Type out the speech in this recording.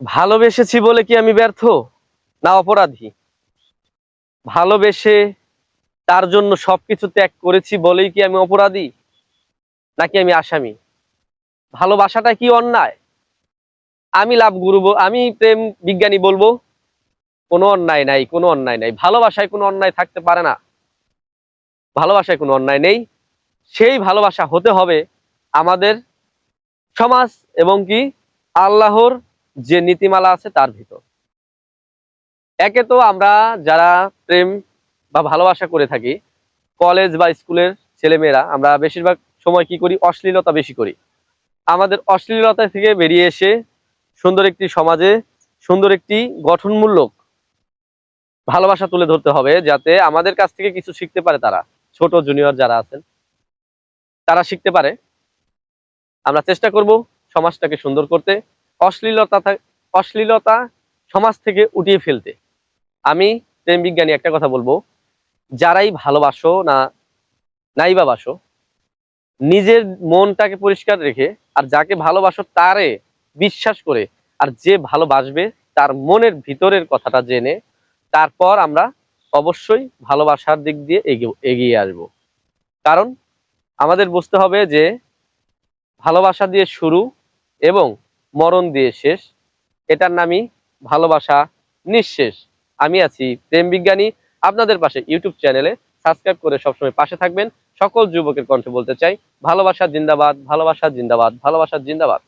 ভালোবেসেছি বলে কি আমি ব্যর্থ না অপরাধী? ভালোবেসে তার জন্য সবকিছু ত্যাগ করেছি বলেই কি আমি অপরাধী নাকি আমি আসামি? ভালোবাসাটা কি অন্যায়? আমি লাভ গুরু আমি প্রেম বিজ্ঞানী বলবো কোনো অন্যায় নাই, কোনো অন্যায় নাই। ভালোবাসায় কোনো অন্যায় থাকতে পারে না। ভালোবাসায় কোনো অন্যায় নেই। সেই ভালোবাসা হতে হবে আমাদের সমাজ এবং কি আল্লাহর যে নীতিমালা আছে তার ভিতর। একে তো আমরা যারা প্রেম বা ভালোবাসা করে থাকি, কলেজ বা স্কুলের ছেলেমেয়েরা আমরা বেশিরভাগ সময় কি করি? অশ্লীলতা বেশি করি। আমাদের অশ্লীলতা থেকে বেরিয়ে এসে সুন্দর একটি সমাজে সুন্দর একটি গঠনমূলক ভালোবাসা তুলে ধরতে হবে, যাতে আমাদের কাছ থেকে কিছু শিখতে পারে তারা। ছোট জুনিয়র যারা আছেন তারা শিখতে পারে। আমরা চেষ্টা করব সমাজটাকে সুন্দর করতে, অশ্লীলতা অশ্লীলতা সমাজ থেকে উঠিয়ে ফেলতে। আমি প্রেম বিজ্ঞানী একটা কথা বলবো, যারাই ভালোবাসো না নাই বা বাসো, নিজের মনটাকে পরিষ্কার রেখে আর যাকে ভালোবাসো তারে বিশ্বাস করে, আর যে ভালোবাসবে তার মনের ভিতরের কথাটা জেনে তারপর আমরা অবশ্যই ভালোবাসার দিক দিয়ে এগিয়ে আসব। কারণ আমাদের বুঝতে হবে যে ভালোবাসা দিয়ে শুরু এবং মরণ দিয়ে শেষ, এটার নামই ভালোবাসা নিঃশেষ। আমি আছি প্রেম বিজ্ঞানী, আপনাদের পাশে ইউটিউব চ্যানেলে সাবস্ক্রাইব করে সবসময় পাশে থাকবেন। সকল যুবকের কণ্ঠে বলতে চাই, ভালোবাসা জিন্দাবাদ, ভালোবাসা জিন্দাবাদ, ভালোবাসা জিন্দাবাদ।